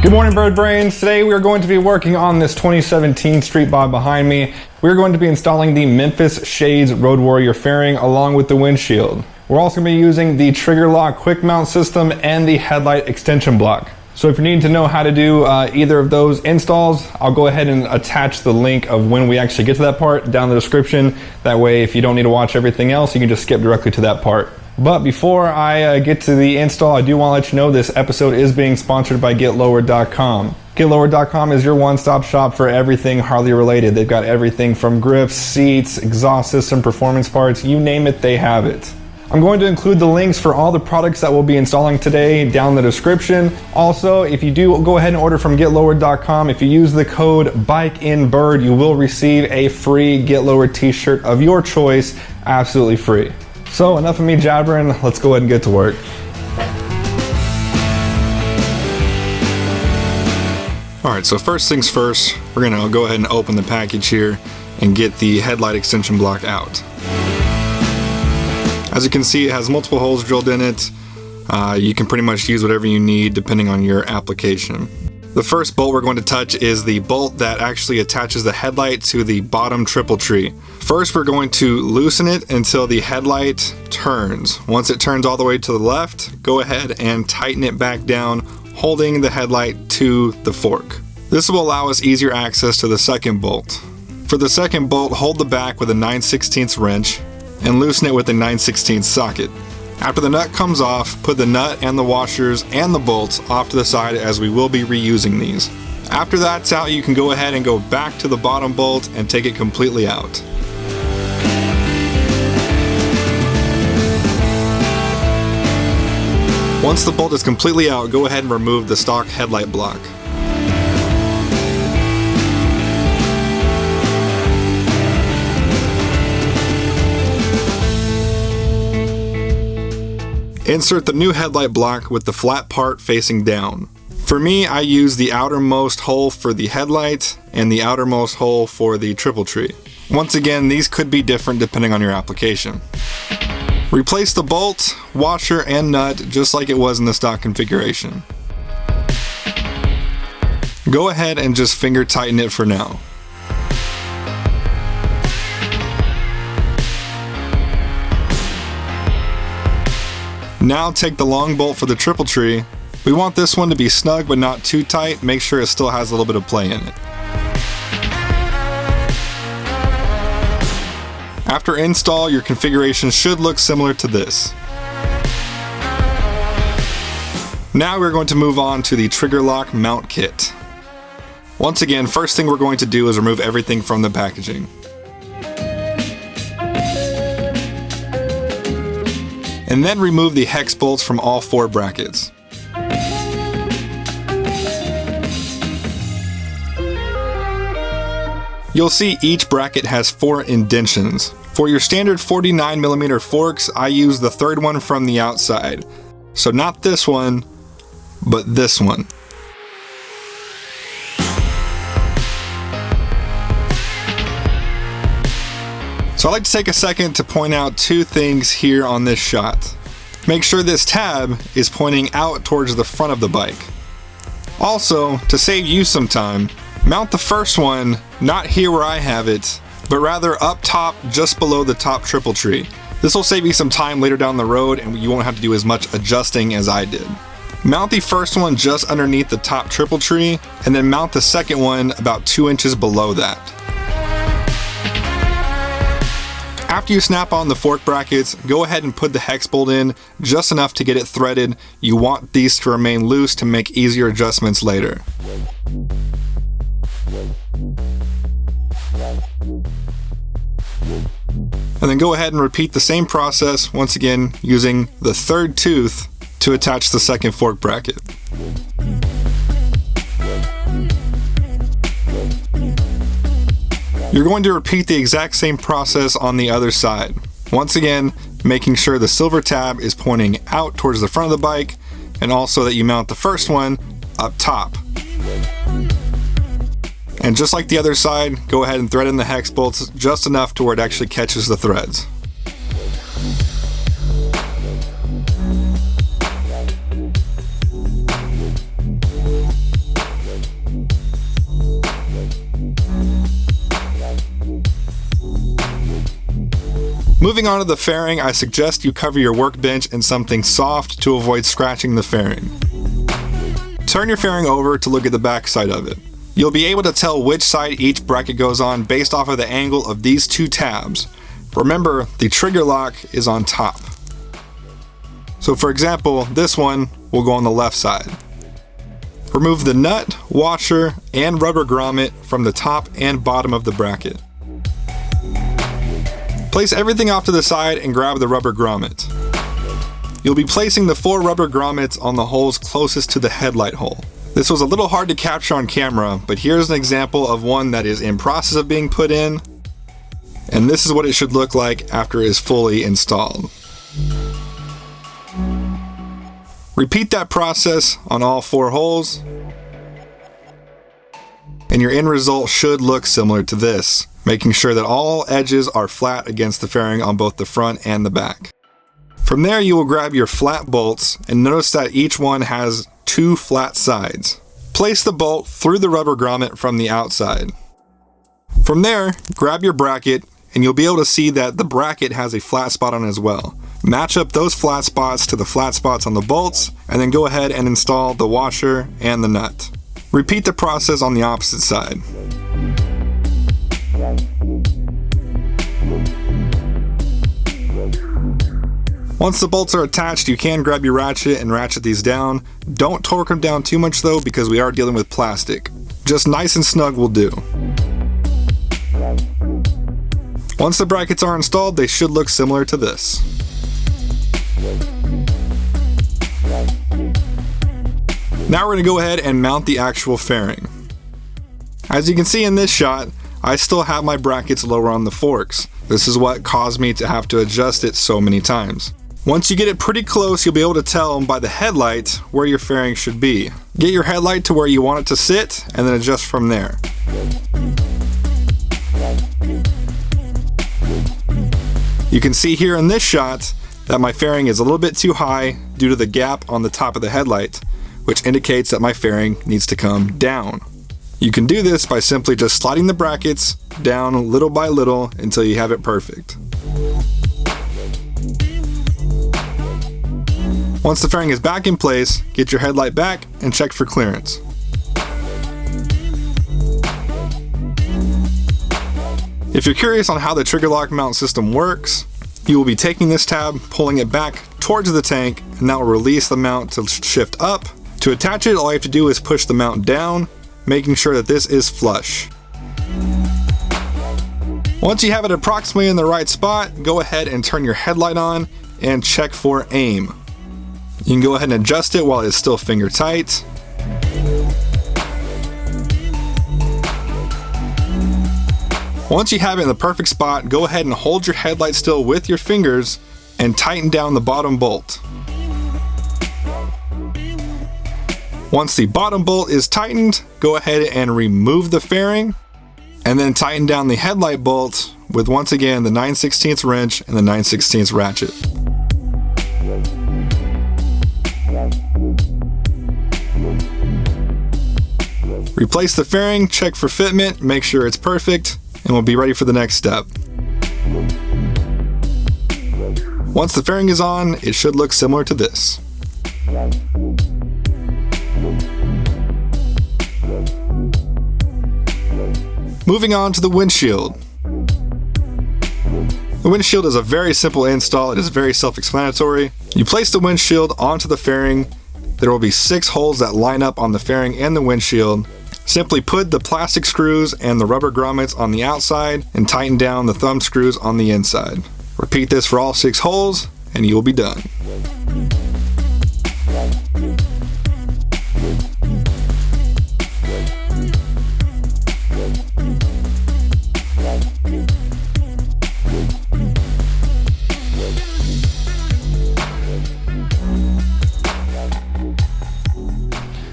Good morning, Bird Brains. Today we are going to be working on this 2017 Street Bob behind me. We're going to be installing the Memphis Shades Road Warrior fairing along with the windshield. We're also going to be using the trigger lock quick mount system and the headlight extension block. So if you need to know how to do either of those installs, I'll go ahead and attach the link of when we actually get to that part down in the description. That way, if you don't need to watch everything else, you can just skip directly to that part. But before I get to the install, I do want to let you know this episode is being sponsored by GetLowered.com. GetLowered.com is your one-stop shop for everything Harley related. They've got everything from grips, seats, exhaust system, performance parts, you name it, they have it. I'm going to include the links for all the products that we'll be installing today down in the description. Also, if you do go ahead and order from GetLowered.com, if you use the code BikeInBird, you will receive a free Get Lowered t-shirt of your choice, absolutely free. So enough of me jabbering, let's go ahead and get to work. Alright, so first things first, we're going to go ahead and open the package here and get the headlight extension block out. As you can see, it has multiple holes drilled in it. You can pretty much use whatever you need depending on your application. The first bolt we're going to touch is the bolt that actually attaches the headlight to the bottom triple tree. First, we're going to loosen it until the headlight turns. Once it turns all the way to the left, go ahead and tighten it back down, holding the headlight to the fork. This will allow us easier access to the second bolt. For the second bolt, hold the back with a 9/16 wrench and loosen it with a 9/16 socket. After the nut comes off, put the nut and the washers and the bolts off to the side as we will be reusing these. After that's out, you can go ahead and go back to the bottom bolt and take it completely out. Once the bolt is completely out, go ahead and remove the stock headlight block. Insert the new headlight block with the flat part facing down. For me, I use the outermost hole for the headlight and the outermost hole for the triple tree. Once again, these could be different depending on your application. Replace the bolt, washer, and nut just like it was in the stock configuration. Go ahead and just finger tighten it for now. Now take the long bolt for the triple tree. We want this one to be snug but not too tight. Make sure it still has a little bit of play in it. After install, your configuration should look similar to this. Now we're going to move on to the trigger lock mount kit. Once again, first thing we're going to do is remove everything from the packaging. And then remove the hex bolts from all 4 brackets. You'll see each bracket has 4 indentions. For your standard 49mm forks, I use the third one from the outside. So not this one, but this one. So I'd like to take a second to point out 2 things here on this shot. Make sure this tab is pointing out towards the front of the bike. Also, to save you some time, mount the first one not here where I have it, but rather up top just below the top triple tree. This will save you some time later down the road and you won't have to do as much adjusting as I did. Mount the first one just underneath the top triple tree and then mount the second one about 2 inches below that. After you snap on the fork brackets, go ahead and put the hex bolt in just enough to get it threaded. You want these to remain loose to make easier adjustments later. And then go ahead and repeat the same process once again using the third tooth to attach the second fork bracket. You're going to repeat the exact same process on the other side. Once again, making sure the silver tab is pointing out towards the front of the bike and also that you mount the first one up top. And just like the other side, go ahead and thread in the hex bolts just enough to where it actually catches the threads. Moving on to the fairing, I suggest you cover your workbench in something soft to avoid scratching the fairing. Turn your fairing over to look at the back side of it. You'll be able to tell which side each bracket goes on based off of the angle of these two tabs. Remember, the trigger lock is on top. So for example, this one will go on the left side. Remove the nut, washer, and rubber grommet from the top and bottom of the bracket. Place everything off to the side and grab the rubber grommet. You'll be placing the 4 rubber grommets on the holes closest to the headlight hole. This was a little hard to capture on camera, but here's an example of one that is in process of being put in, and this is what it should look like after it is fully installed. Repeat that process on all 4 holes, and your end result should look similar to this, making sure that all edges are flat against the fairing on both the front and the back. From there, you will grab your flat bolts and notice that each one has 2 flat sides. Place the bolt through the rubber grommet from the outside. From there, grab your bracket and you'll be able to see that the bracket has a flat spot on it as well. Match up those flat spots to the flat spots on the bolts and then go ahead and install the washer and the nut. Repeat the process on the opposite side. Once the bolts are attached, you can grab your ratchet and ratchet these down. Don't torque them down too much though, because we are dealing with plastic. Just nice and snug will do. Once the brackets are installed, they should look similar to this. Now we're going to go ahead and mount the actual fairing. As you can see in this shot, I still have my brackets lower on the forks. This is what caused me to have to adjust it so many times. Once you get it pretty close, you'll be able to tell by the headlight where your fairing should be. Get your headlight to where you want it to sit and then adjust from there. You can see here in this shot that my fairing is a little bit too high due to the gap on the top of the headlight, which indicates that my fairing needs to come down. You can do this by simply just sliding the brackets down little by little until you have it perfect. Once the fairing is back in place, get your headlight back and check for clearance. If you're curious on how the trigger lock mount system works, you will be taking this tab, pulling it back towards the tank, and that will release the mount to shift up. To attach it, all you have to do is push the mount down, making sure that this is flush. Once you have it approximately in the right spot, go ahead and turn your headlight on and check for aim. You can go ahead and adjust it while it's still finger tight. Once you have it in the perfect spot, go ahead and hold your headlight still with your fingers and tighten down the bottom bolt. Once the bottom bolt is tightened, go ahead and remove the fairing and then tighten down the headlight bolt with once again the 9/16 wrench and the 9/16 ratchet. Replace the fairing, check for fitment, make sure it's perfect, and we'll be ready for the next step. Once the fairing is on, it should look similar to this. Moving on to the windshield. The windshield is a very simple install. It is very self-explanatory. You place the windshield onto the fairing. There will be 6 holes that line up on the fairing and the windshield. Simply put the plastic screws and the rubber grommets on the outside and tighten down the thumb screws on the inside. Repeat this for all 6 holes and you will be done.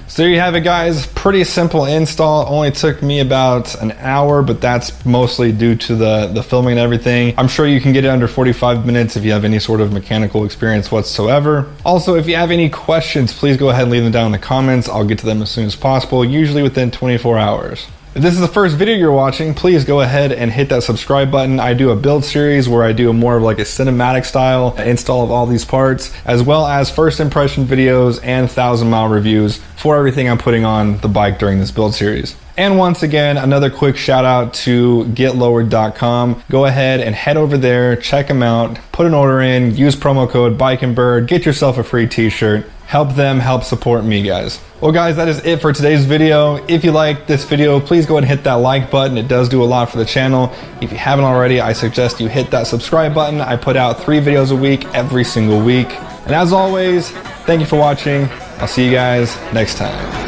So there you have it, guys. Pretty simple install. Only took me about an hour, but that's mostly due to the filming and everything. I'm sure you can get it under 45 minutes if you have any sort of mechanical experience whatsoever. Also, if you have any questions, please go ahead and leave them down in the comments. I'll get to them as soon as possible, usually within 24 hours. If this is the first video you're watching, please go ahead and hit that subscribe button. I do a build series where I do more of like a cinematic style install of all these parts, as well as first impression videos and 1,000-mile reviews for everything I'm putting on the bike during this build series. And once again, another quick shout out to getlowered.com. Go ahead and head over there, check them out, put an order in, use promo code BikeandBird, get yourself a free t-shirt. Help them help support me, guys. Well guys, that is it for today's video. If you liked this video, please go ahead and hit that like button. It does do a lot for the channel. If you haven't already, I suggest you hit that subscribe button. I put out 3 videos a week, every single week. And as always, thank you for watching. I'll see you guys next time.